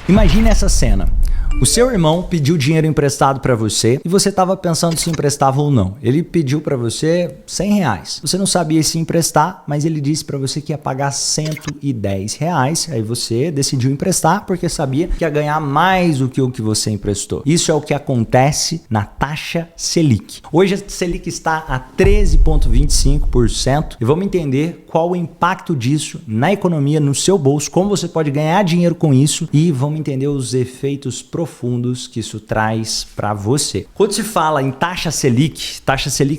Imagine essa cena. O seu irmão pediu dinheiro emprestado para você e você estava pensando se emprestava ou não. Ele pediu para você R$100. Você não sabia se emprestar, mas ele disse para você que ia pagar R$110. Aí você decidiu emprestar porque sabia que ia ganhar mais do que o que você emprestou. Isso é o que acontece na taxa Selic. Hoje a Selic está a 13,25% e vamos entender qual o impacto disso na economia, no seu bolso, como você pode ganhar dinheiro com isso e vamos entender os efeitos profundos que isso traz para você. Quando se fala em taxa Selic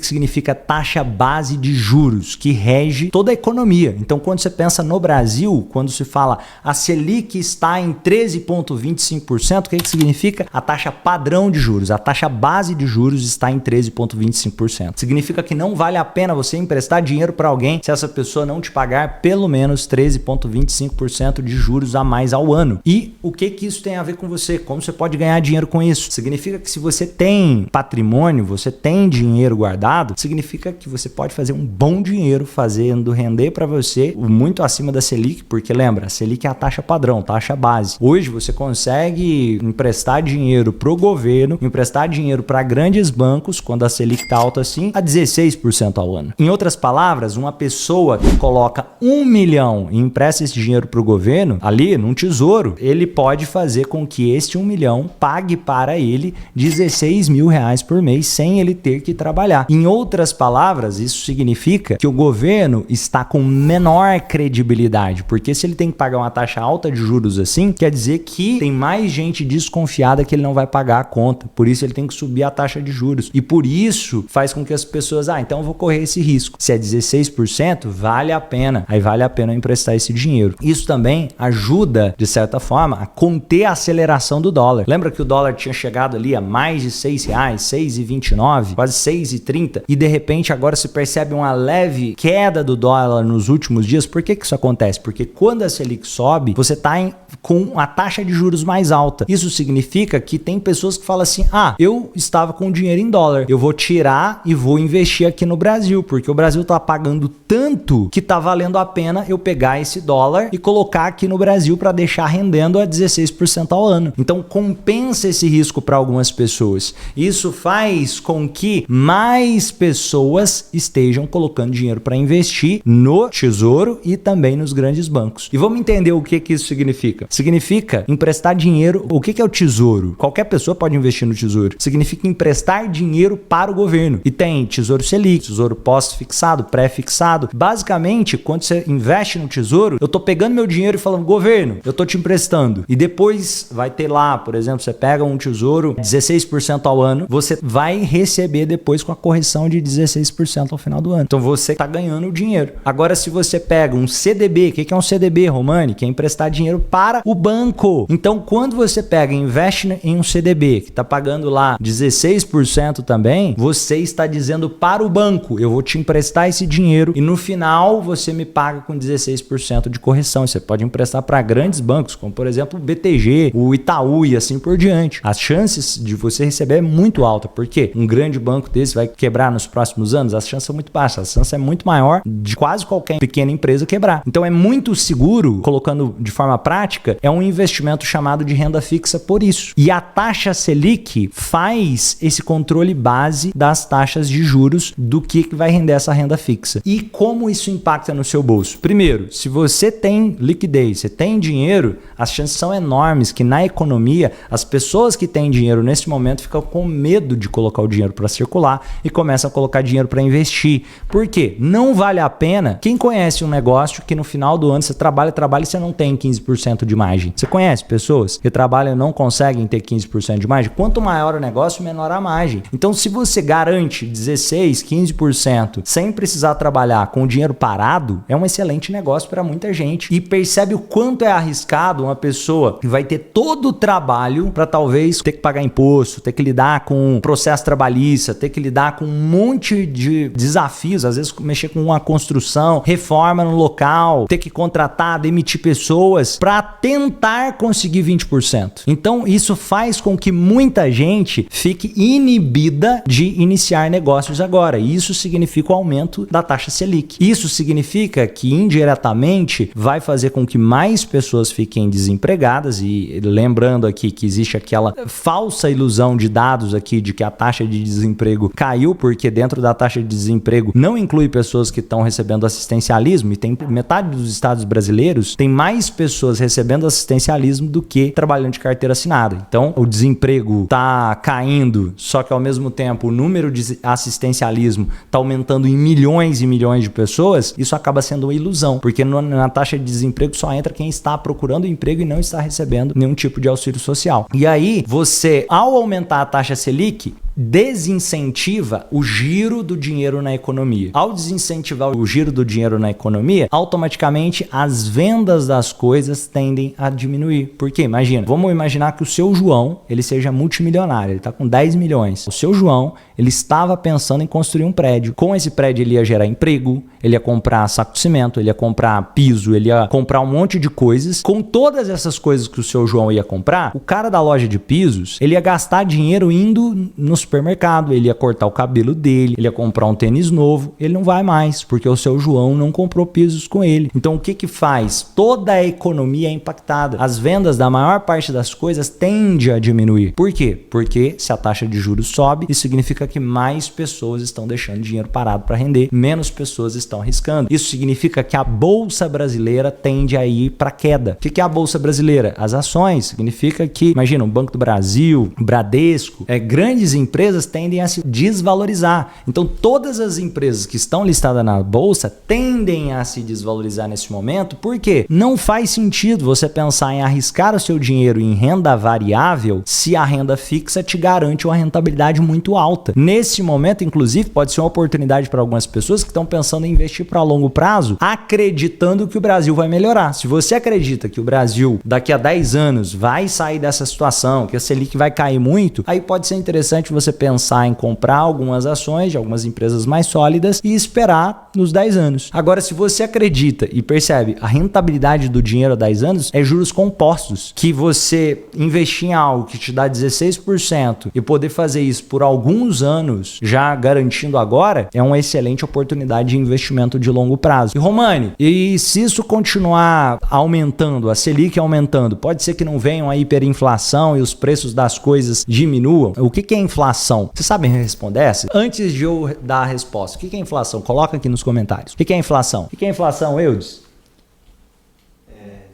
significa taxa base de juros, que rege toda a economia. Então, quando você pensa no Brasil, quando se fala a Selic está em 13,25%, o que significa? A taxa padrão de juros, a taxa base de juros está em 13,25%. Significa que não vale a pena você emprestar dinheiro para alguém se essa pessoa não te pagar pelo menos 13,25% de juros a mais ao ano. E o que isso tem a ver com você? Como você pode ganhar dinheiro com isso? Significa que se você tem patrimônio, você tem dinheiro guardado, significa que você pode fazer um bom dinheiro fazendo render para você muito acima da Selic, porque lembra, a Selic é a taxa padrão, taxa base. Hoje você consegue emprestar dinheiro pro governo, emprestar dinheiro para grandes bancos, quando a Selic tá alta assim, a 16% ao ano. Em outras palavras, uma pessoa que coloca 1 milhão e empresta esse dinheiro pro governo, ali num tesouro, ele pode fazer com que este 1 milhão pague para ele R$16 mil por mês sem ele ter que trabalhar. Em outras palavras, isso significa que o governo está com menor credibilidade, porque se ele tem que pagar uma taxa alta de juros assim, quer dizer que tem mais gente desconfiada que ele não vai pagar a conta. Por isso ele tem que subir a taxa de juros. E por isso faz com que as pessoas, então eu vou correr esse risco. Se é 16%, vale a pena. Aí vale a pena eu emprestar esse dinheiro. Isso também ajuda, de certa forma, a conter a aceleração do dólar. Lembra que o dólar tinha chegado ali a mais de R$6, 6,29, quase 6,30 e de repente agora se percebe uma leve queda do dólar nos últimos dias. Por que isso acontece? Porque quando a Selic sobe, você está com a taxa de juros mais alta. Isso significa que tem pessoas que falam assim, eu estava com dinheiro em dólar, eu vou tirar e vou investir aqui no Brasil, porque o Brasil está pagando tanto que está valendo a pena eu pegar esse dólar e colocar aqui no Brasil para deixar rendendo a 16% ao ano. Então compensa esse risco para algumas pessoas. Isso faz com que mais pessoas estejam colocando dinheiro para investir no tesouro e também nos grandes bancos. E vamos entender o que isso significa. Significa emprestar dinheiro. O que é o tesouro? Qualquer pessoa pode investir no tesouro. Significa emprestar dinheiro para o governo. E tem tesouro Selic, tesouro pós-fixado, pré-fixado. Basicamente, quando você investe no tesouro, eu tô pegando meu dinheiro e falando, governo, eu tô te emprestando. E depois vai ter lá, por exemplo, você pega um tesouro 16% ao ano, você vai receber depois com a correção de 16% ao final do ano. Então você tá ganhando o dinheiro. Agora, se você pega um CDB, o que é um CDB, Romani? Que é emprestar dinheiro para o banco. Então, quando você pega e investe em um CDB que tá pagando lá 16% também, você está dizendo para o banco, eu vou te emprestar esse dinheiro e no final você me paga com 16% de correção. Você pode emprestar para grandes bancos, como por exemplo o BTG, o Itaú e assim por diante. As chances de você receber é muito alta, porque um grande banco desse vai quebrar nos próximos anos, as chances são muito baixas, a chance é muito maior de quase qualquer pequena empresa quebrar. Então é muito seguro, colocando de forma prática, é um investimento chamado de renda fixa por isso. E a taxa Selic faz esse controle base das taxas de juros do que vai render essa renda fixa. E como isso impacta no seu bolso? Primeiro, se você tem liquidez, você tem dinheiro, as chances são enormes que na economia as pessoas que têm dinheiro nesse momento ficam com medo de colocar o dinheiro para circular e começam a colocar dinheiro para investir. Por quê? Não vale a pena. Quem conhece um negócio que no final do ano você trabalha e você não tem 15% de margem? Você conhece pessoas que trabalham e não conseguem ter 15% de margem? Quanto maior o negócio, menor a margem. Então, se você garante 16, 15% sem precisar trabalhar com o dinheiro parado, é um excelente negócio para muita gente. E percebe o quanto é arriscado uma pessoa que vai ter todo o trabalho trabalho para talvez ter que pagar imposto, ter que lidar com processo trabalhista, ter que lidar com um monte de desafios, às vezes mexer com uma construção, reforma no local, ter que contratar, demitir pessoas para tentar conseguir 20%. Então isso faz com que muita gente fique inibida de iniciar negócios agora. Isso significa o aumento da taxa Selic. Isso significa que indiretamente vai fazer com que mais pessoas fiquem desempregadas, e lembrando aqui que existe aquela falsa ilusão de dados aqui de que a taxa de desemprego caiu, porque dentro da taxa de desemprego não inclui pessoas que estão recebendo assistencialismo, e tem metade dos estados brasileiros tem mais pessoas recebendo assistencialismo do que trabalhando de carteira assinada. Então o desemprego está caindo, só que ao mesmo tempo o número de assistencialismo está aumentando em milhões e milhões de pessoas. Isso acaba sendo uma ilusão, porque na taxa de desemprego só entra quem está procurando emprego e não está recebendo nenhum tipo de auxílio social. E aí você, ao aumentar a taxa Selic, desincentiva o giro do dinheiro na economia. Ao desincentivar o giro do dinheiro na economia, automaticamente as vendas das coisas tendem a diminuir. Por quê? Imagina, vamos imaginar que o seu João, ele seja multimilionário, ele está com 10 milhões. O seu João, ele estava pensando em construir um prédio. Com esse prédio ele ia gerar emprego, ele ia comprar saco de cimento, ele ia comprar piso, ele ia comprar um monte de coisas. Com todas essas coisas que o seu João ia comprar, o cara da loja de pisos, ele ia gastar dinheiro indo no supermercado, ele ia cortar o cabelo dele, ele ia comprar um tênis novo, ele não vai mais, porque o seu João não comprou pisos com ele. Então o que que faz? Toda a economia é impactada. As vendas da maior parte das coisas tende a diminuir. Por quê? Porque se a taxa de juros sobe, isso significa que mais pessoas estão deixando dinheiro parado para render, menos pessoas estão arriscando. Isso significa que a bolsa brasileira tende a ir para queda. O que é a bolsa brasileira? As ações. Significa que, imagina, o Banco do Brasil, o Bradesco, grandes empresas tendem a se desvalorizar. Então todas as empresas que estão listadas na bolsa tendem a se desvalorizar nesse momento, porque não faz sentido você pensar em arriscar o seu dinheiro em renda variável se a renda fixa te garante uma rentabilidade muito alta. Nesse momento, inclusive, pode ser uma oportunidade para algumas pessoas que estão pensando em investir para longo prazo, acreditando que o Brasil vai melhorar. Se você acredita que o Brasil daqui a 10 anos vai sair dessa situação, que a Selic vai cair muito, aí pode ser interessante você pensar em comprar algumas ações de algumas empresas mais sólidas e esperar nos 10 anos. Agora, se você acredita e percebe a rentabilidade do dinheiro a 10 anos é juros compostos, que você investir em algo que te dá 16% e poder fazer isso por alguns anos, já garantindo agora, é uma excelente oportunidade de investimento de longo prazo. E Romani, e se isso continuar aumentando, a Selic aumentando, pode ser que não venha uma hiperinflação e os preços das coisas diminuam? O que é inflação? Vocês sabem responder essa? Antes de eu dar a resposta, o que é inflação? Coloca aqui nos comentários. O que é inflação? O que é inflação, Eudes?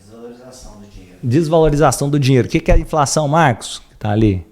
Desvalorização do dinheiro. Desvalorização do dinheiro. O que é inflação, Marcos? Que tá ali.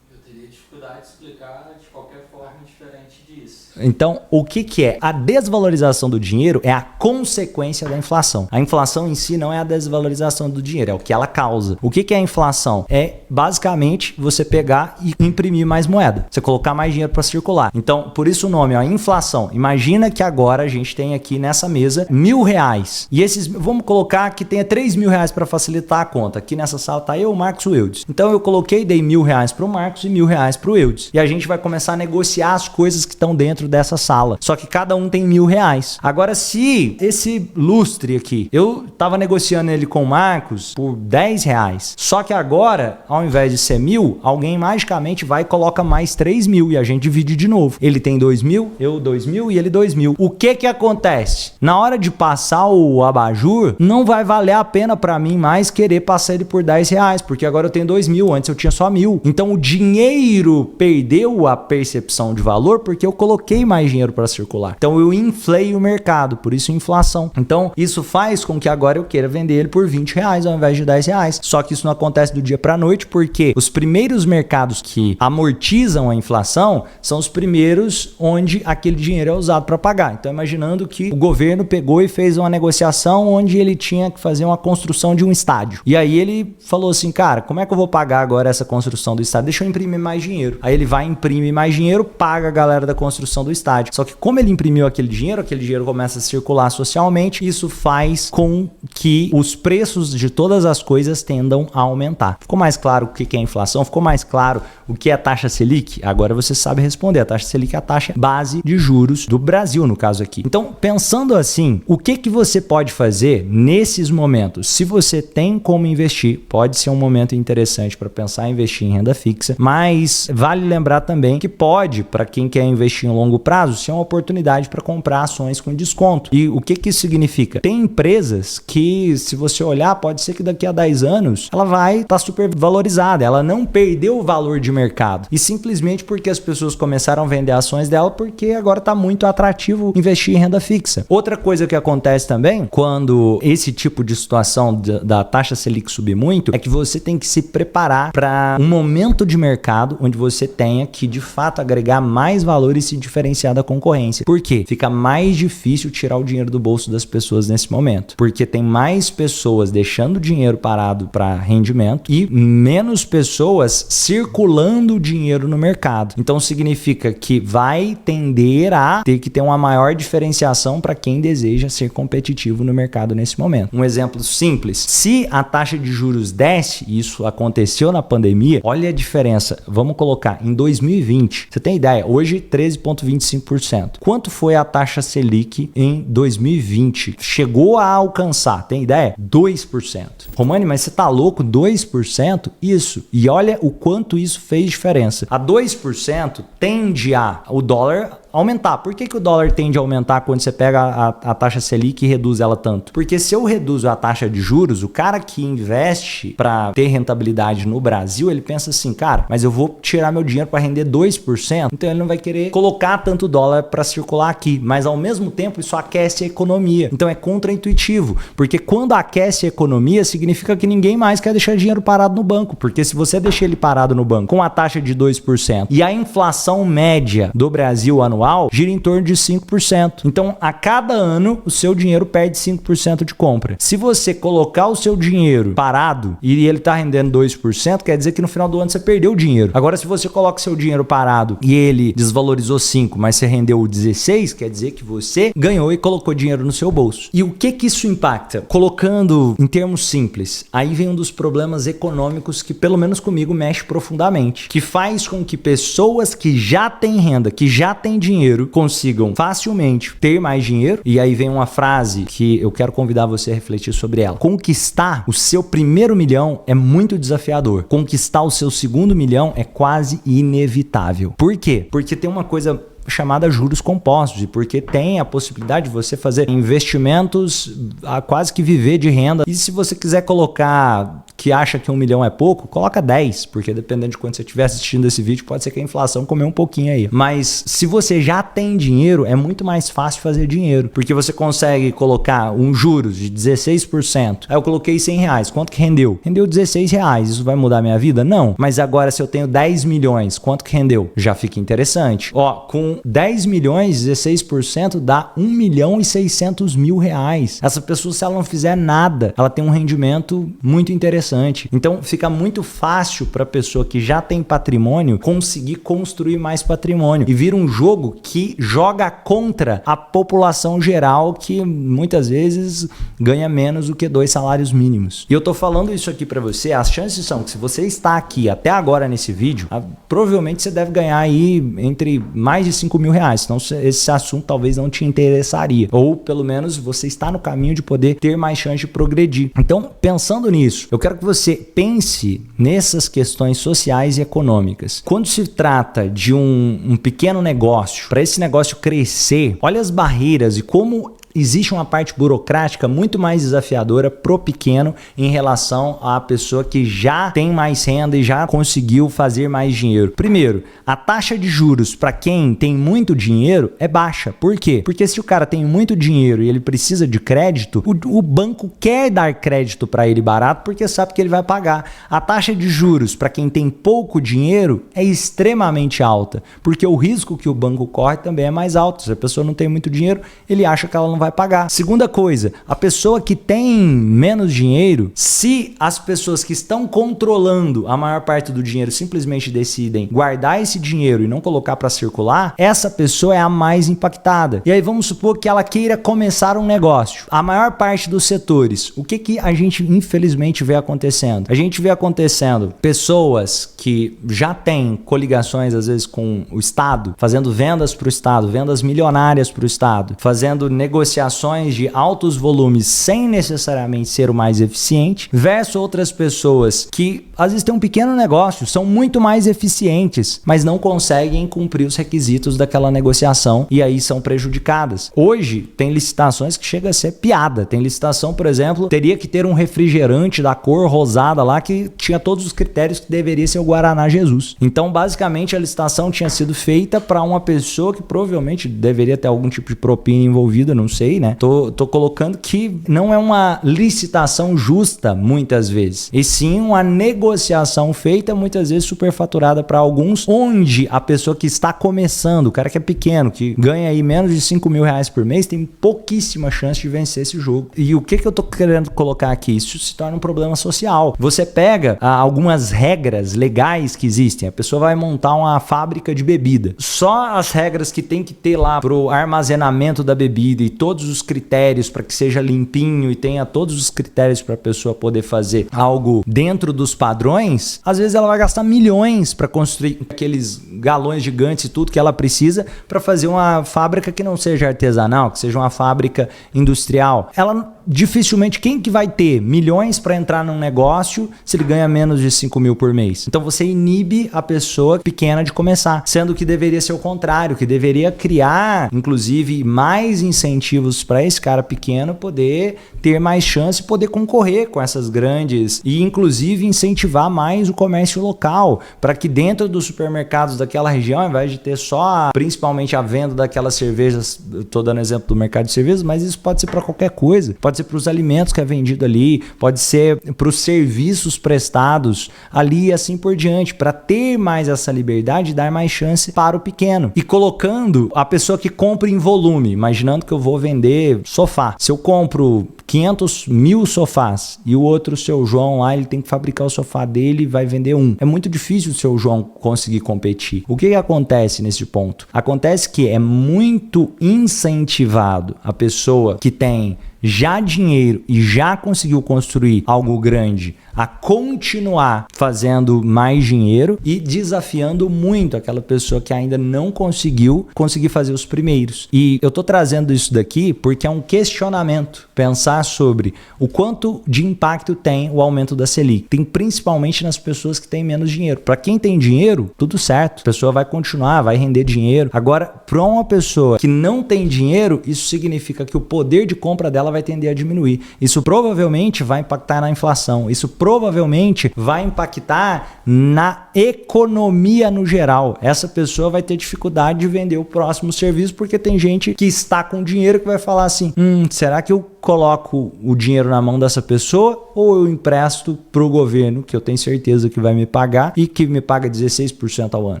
Eu teria dificuldade de explicar de qualquer forma diferente disso. Então, o que é? A desvalorização do dinheiro é a consequência da inflação. A inflação em si não é a desvalorização do dinheiro, é o que ela causa. O que é a inflação? É basicamente você pegar e imprimir mais moeda. Você colocar mais dinheiro para circular. Então, por isso o nome é inflação. Imagina que agora a gente tem aqui nessa mesa R$1.000. E esses, vamos colocar que tenha R$3.000 para facilitar a conta. Aqui nessa sala tá eu, o Marcos e o Eudes. Então eu coloquei, dei R$1.000 para o Marcos e R$1.000 para o Eudes. E a gente vai começar a negociar as coisas que estão dentro dessa sala. Só que cada um tem R$1.000. Agora, se esse lustre aqui, eu tava negociando ele com o Marcos por R$10. Só que agora, ao invés de ser 1.000, alguém magicamente vai e coloca mais 3.000 e a gente divide de novo. Ele tem 2.000, eu 2.000 e ele 2.000. O que acontece? Na hora de passar o abajur, não vai valer a pena para mim mais querer passar ele por R$10, porque agora eu tenho 2.000, antes eu tinha só 1.000. Então o dinheiro perdeu a percepção de valor porque eu coloquei mais dinheiro para circular. Então eu inflei o mercado, por isso inflação. Então isso faz com que agora eu queira vender ele por R$20 ao invés de R$10. Só que isso não acontece do dia para noite, porque os primeiros mercados que amortizam a inflação são os primeiros onde aquele dinheiro é usado para pagar. Então imaginando que o governo pegou e fez uma negociação onde ele tinha que fazer uma construção de um estádio. E aí ele falou assim, cara, como é que eu vou pagar agora essa construção do estádio? Deixa eu imprimir mais dinheiro. Aí ele vai imprimir mais dinheiro, paga a galera da construção do estádio. Só que como ele imprimiu aquele dinheiro começa a circular socialmente, isso faz com que os preços de todas as coisas tendam a aumentar. Ficou mais claro o que é inflação? Ficou mais claro o que é a taxa Selic? Agora você sabe responder. A taxa Selic é a taxa base de juros do Brasil, no caso aqui. Então, pensando assim, o que você pode fazer nesses momentos? Se você tem como investir, pode ser um momento interessante para pensar em investir em renda fixa, mas vale lembrar também que pode, para quem quer investir em longo prazo, ser uma oportunidade para comprar ações com desconto. E o que isso significa? Tem empresas que, se você olhar, pode ser que daqui a 10 anos ela vai estar super valorizada, ela não perdeu o valor de mercado. E simplesmente porque as pessoas começaram a vender ações dela, porque agora está muito atrativo investir em renda fixa. Outra coisa que acontece também, quando esse tipo de situação da taxa Selic subir muito, é que você tem que se preparar para um momento de mercado onde você tenha que, de fato, agregar mais valor e se diferenciar da concorrência. Por quê? Fica mais difícil tirar o dinheiro do bolso das pessoas nesse momento, porque tem mais pessoas deixando o dinheiro parado para rendimento e menos pessoas circulando o dinheiro no mercado. Então significa que vai tender a ter que ter uma maior diferenciação para quem deseja ser competitivo no mercado nesse momento. Um exemplo simples: se a taxa de juros desce, e isso aconteceu na pandemia, olha a diferença. Vamos colocar em 2020, você tem ideia? Hoje 13,25%. Quanto foi a taxa Selic em 2020? Chegou a alcançar, tem ideia? 2%. Romani, mas você tá louco? 2%? Isso. E olha o quanto isso fez diferença. A 2% tende o dólar aumentar. Por que o dólar tende a aumentar quando você pega a taxa Selic e reduz ela tanto? Porque se eu reduzo a taxa de juros, o cara que investe para ter rentabilidade no Brasil, ele pensa assim, cara, mas eu vou tirar meu dinheiro para render 2%, então ele não vai querer colocar tanto dólar para circular aqui. Mas ao mesmo tempo isso aquece a economia. Então é contraintuitivo, porque quando aquece a economia, significa que ninguém mais quer deixar dinheiro parado no banco, porque se você deixar ele parado no banco com a taxa de 2% e a inflação média do Brasil anual gira em torno de 5%. Então, a cada ano, o seu dinheiro perde 5% de compra. Se você colocar o seu dinheiro parado e ele está rendendo 2%, quer dizer que no final do ano você perdeu o dinheiro. Agora, se você coloca o seu dinheiro parado e ele desvalorizou 5%, mas você rendeu 16%, quer dizer que você ganhou e colocou dinheiro no seu bolso. E o que isso impacta? Colocando em termos simples, aí vem um dos problemas econômicos que, pelo menos comigo, mexe profundamente, que faz com que pessoas que já têm renda, que já têm dinheiro, consigam facilmente ter mais dinheiro. E aí vem uma frase que eu quero convidar você a refletir sobre ela. Conquistar o seu primeiro milhão é muito desafiador. Conquistar o seu segundo milhão é quase inevitável. Por quê? Porque tem uma coisa chamada juros compostos, e porque tem a possibilidade de você fazer investimentos a quase que viver de renda. E se você quiser colocar que acha que 1 milhão é pouco, coloca 10, porque dependendo de quando você estiver assistindo esse vídeo, pode ser que a inflação comeu um pouquinho aí. Mas se você já tem dinheiro, é muito mais fácil fazer dinheiro, porque você consegue colocar um juros de 16%. Aí eu coloquei R$100, quanto que rendeu? Rendeu R$16, isso vai mudar a minha vida? Não. Mas agora se eu tenho 10 milhões, quanto que rendeu? Já fica interessante. Ó, com 10 milhões, 16% dá R$1.600.000. Essa pessoa, se ela não fizer nada, ela tem um rendimento muito interessante. Então fica muito fácil para a pessoa que já tem patrimônio conseguir construir mais patrimônio, e vira um jogo que joga contra a população geral, que muitas vezes ganha menos do que 2 salários mínimos. E eu tô falando isso aqui para você, as chances são que se você está aqui até agora nesse vídeo, provavelmente você deve ganhar aí entre mais de R$5.000, senão esse assunto talvez não te interessaria, ou pelo menos você está no caminho de poder ter mais chance de progredir. Então, pensando nisso, eu quero que você pense nessas questões sociais e econômicas. Quando se trata de um pequeno negócio, para esse negócio crescer, olha as barreiras e como existe uma parte burocrática muito mais desafiadora pro pequeno em relação à pessoa que já tem mais renda e já conseguiu fazer mais dinheiro. Primeiro, a taxa de juros para quem tem muito dinheiro é baixa. Por quê? Porque se o cara tem muito dinheiro e ele precisa de crédito, o banco quer dar crédito para ele barato porque sabe que ele vai pagar. A taxa de juros para quem tem pouco dinheiro é extremamente alta, porque o risco que o banco corre também é mais alto. Se a pessoa não tem muito dinheiro, ele acha que ela não vai vai pagar. Segunda coisa, a pessoa que tem menos dinheiro, se as pessoas que estão controlando a maior parte do dinheiro simplesmente decidem guardar esse dinheiro e não colocar para circular, essa pessoa é a mais impactada. E aí vamos supor que ela queira começar um negócio. A maior parte dos setores, o que a gente infelizmente vê acontecendo? A gente vê acontecendo pessoas que já têm coligações às vezes com o Estado, fazendo vendas para o Estado, vendas milionárias para o Estado, fazendo negociações de altos volumes sem necessariamente ser o mais eficiente, versus outras pessoas que às vezes têm um pequeno negócio, são muito mais eficientes, mas não conseguem cumprir os requisitos daquela negociação e aí são prejudicadas. Hoje tem licitações que chega a ser piada. Tem licitação, por exemplo, teria que ter um refrigerante da cor rosada lá que tinha todos os critérios que deveria ser o Guaraná Jesus. Então, basicamente, a licitação tinha sido feita para uma pessoa que provavelmente deveria ter algum tipo de propina envolvida, não sei, né? Tô colocando que não é uma licitação justa, muitas vezes, e sim uma negociação feita, muitas vezes superfaturada para alguns, onde a pessoa que está começando, o cara que é pequeno, que ganha aí menos de 5 mil reais por mês, tem pouquíssima chance de vencer esse jogo. E o que eu tô querendo colocar aqui? Isso se torna um problema social. Você pega algumas regras legais que existem. A pessoa vai montar uma fábrica de bebida. Só as regras que tem que ter lá pro armazenamento da bebida e todos os critérios para que seja limpinho e tenha todos os critérios para a pessoa poder fazer algo dentro dos padrões, às vezes ela vai gastar milhões para construir aqueles galões gigantes e tudo que ela precisa para fazer uma fábrica que não seja artesanal, que seja uma fábrica industrial. Ela dificilmente, quem que vai ter milhões para entrar num negócio se ele ganha menos de 5 mil por mês? Então você inibe a pessoa pequena de começar, sendo que deveria ser o contrário, que deveria criar, inclusive, mais incentivos para esse cara pequeno poder ter mais chance de poder concorrer com essas grandes e, inclusive, incentivar mais o comércio local, para que dentro dos supermercados daquela região, ao invés de ter só, principalmente a venda daquelas cervejas, eu tô dando exemplo do mercado de cervejas, mas isso pode ser para qualquer coisa, pode ser para os alimentos que é vendido ali, pode ser para os serviços prestados ali e assim por diante, para ter mais essa liberdade e dar mais chance para o pequeno. E colocando a pessoa que compra em volume, imaginando que eu vou vender sofá. Se eu compro 500 mil sofás e o outro, o seu João lá, ele tem que fabricar o sofá dele e vai vender um. É muito difícil o seu João conseguir competir. O que acontece nesse ponto? Acontece que é muito incentivado a pessoa que tem já dinheiro e já conseguiu construir algo grande a continuar fazendo mais dinheiro e desafiando muito aquela pessoa que ainda não conseguir fazer os primeiros. E eu tô trazendo isso daqui porque é um questionamento, pensar sobre o quanto de impacto tem o aumento da Selic. Tem principalmente nas pessoas que têm menos dinheiro. Para quem tem dinheiro, tudo certo, a pessoa vai continuar, vai render dinheiro. Agora, para uma pessoa que não tem dinheiro, isso significa que o poder de compra dela vai tender a diminuir. Isso provavelmente vai impactar na inflação. Isso provavelmente vai impactar na economia no geral. Essa pessoa vai ter dificuldade de vender o próximo serviço porque tem gente que está com dinheiro que vai falar assim, será que eu coloco o dinheiro na mão dessa pessoa ou eu empresto para o governo, que eu tenho certeza que vai me pagar e que me paga 16% ao ano.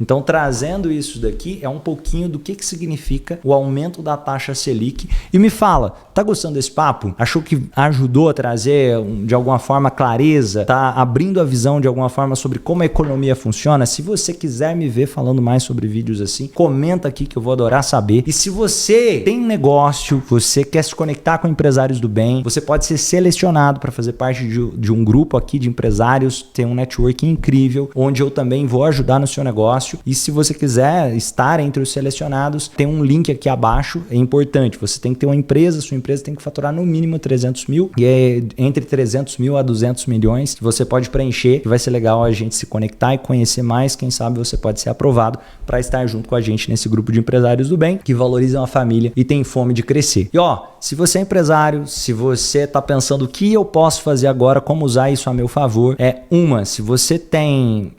Então, trazendo isso daqui, é um pouquinho do que significa o aumento da taxa Selic. E me fala, tá gostando desse papo? Achou que ajudou a trazer, de alguma forma, clareza? Tá abrindo a visão, de alguma forma, sobre como a economia funciona? Se você quiser me ver falando mais sobre vídeos assim, comenta aqui que eu vou adorar saber. E se você tem um negócio, você quer se conectar com empresários do bem, você pode ser selecionado para fazer parte de um grupo aqui de empresários, tem um network incrível, onde eu também vou ajudar no seu negócio. E se você quiser estar entre os selecionados, tem um link aqui abaixo, é importante, você tem que ter uma empresa, sua empresa tem que faturar no mínimo 300 mil, e é entre 300 mil a 200 milhões, que você pode preencher, que vai ser legal a gente se conectar e conhecer mais, quem sabe você pode ser aprovado para estar junto com a gente nesse grupo de empresários do bem, que valorizam a família e tem fome de crescer. E ó, se você é empresário, cenário, se você está pensando o que eu posso fazer agora, como usar isso a meu favor, se você tem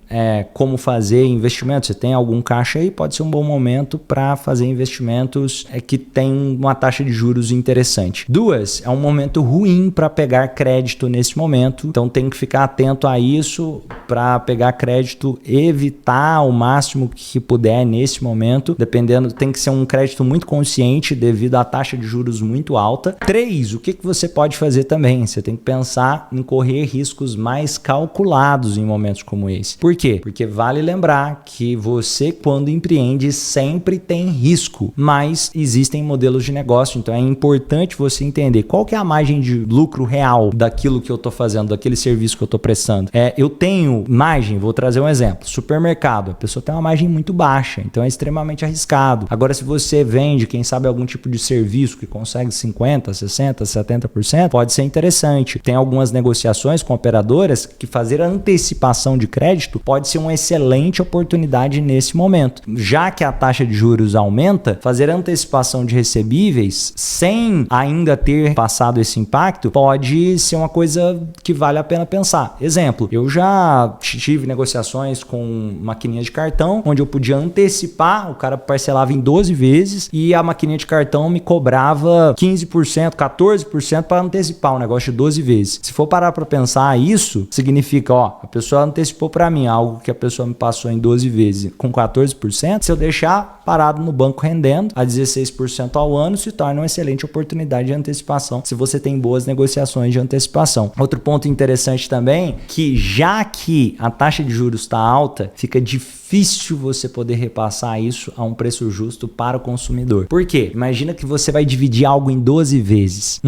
como fazer investimentos, você tem algum caixa aí, pode ser um bom momento para fazer investimentos que tem uma taxa de juros interessante. 2, é um momento ruim para pegar crédito nesse momento, então tem que ficar atento a isso para pegar crédito, evitar o máximo que puder nesse momento, dependendo, tem que ser um crédito muito consciente devido à taxa de juros muito alta. 3, o que você pode fazer também? Você tem que pensar em correr riscos mais calculados em momentos como esse. Por quê? Porque vale lembrar que você, quando empreende, sempre tem risco, mas existem modelos de negócio, então é importante você entender qual que é a margem de lucro real daquilo que eu estou fazendo, daquele serviço que eu estou prestando. Eu tenho margem, vou trazer um exemplo, supermercado, a pessoa tem uma margem muito baixa, então é extremamente arriscado. Agora, se você vende, quem sabe, algum tipo de serviço que consegue 50%, 60%, 70%, pode ser interessante. Tem algumas negociações com operadoras que fazer a antecipação de crédito pode ser uma excelente oportunidade nesse momento. Já que a taxa de juros aumenta, fazer a antecipação de recebíveis sem ainda ter passado esse impacto pode ser uma coisa que vale a pena pensar. Exemplo, eu já tive negociações com maquininha de cartão, onde eu podia antecipar, o cara parcelava em 12 vezes e a maquininha de cartão me cobrava 15%, 14% para antecipar um negócio de 12 vezes. Se for parar para pensar isso, significa, a pessoa antecipou para mim algo que a pessoa me passou em 12 vezes com 14%, se eu deixar parado no banco rendendo a 16% ao ano, se torna uma excelente oportunidade de antecipação se você tem boas negociações de antecipação. Outro ponto interessante também, que já que a taxa de juros está alta, fica difícil você poder repassar isso a um preço justo para o consumidor. Por quê? Imagina que você vai dividir algo em 12 vezes.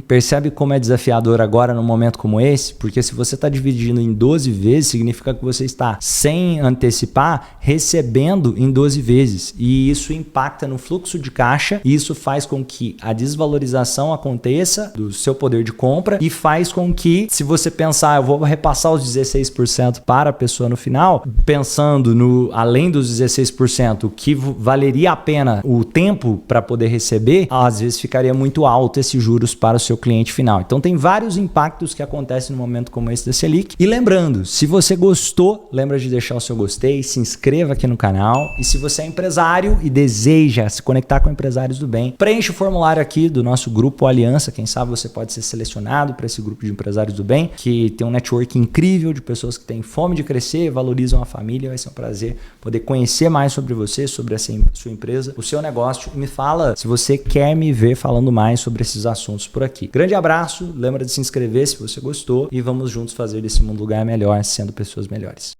Percebe como é desafiador agora num momento como esse? Porque se você está dividindo em 12 vezes, significa que você está, sem antecipar, recebendo em 12 vezes. E isso impacta no fluxo de caixa, e isso faz com que a desvalorização aconteça do seu poder de compra e faz com que, se você pensar, eu vou repassar os 16% para a pessoa no final, pensando no além dos 16%, que valeria a pena o tempo para poder receber, às vezes ficaria muito alto esses juros para o seu cliente final. Então tem vários impactos que acontecem no momento como esse da Selic. E lembrando, se você gostou, lembra de deixar o seu gostei, se inscreva aqui no canal, e se você é empresário e deseja se conectar com empresários do bem, preencha o formulário aqui do nosso grupo Aliança, quem sabe você pode ser selecionado para esse grupo de empresários do bem, que tem um network incrível de pessoas que têm fome de crescer, valorizam a família. Vai ser um prazer poder conhecer mais sobre você, sobre a sua empresa, o seu negócio, e me fala se você quer me ver falando mais sobre esses assuntos por aqui. Grande abraço, lembra de se inscrever se você gostou, e vamos juntos fazer desse mundo um lugar melhor, sendo pessoas melhores.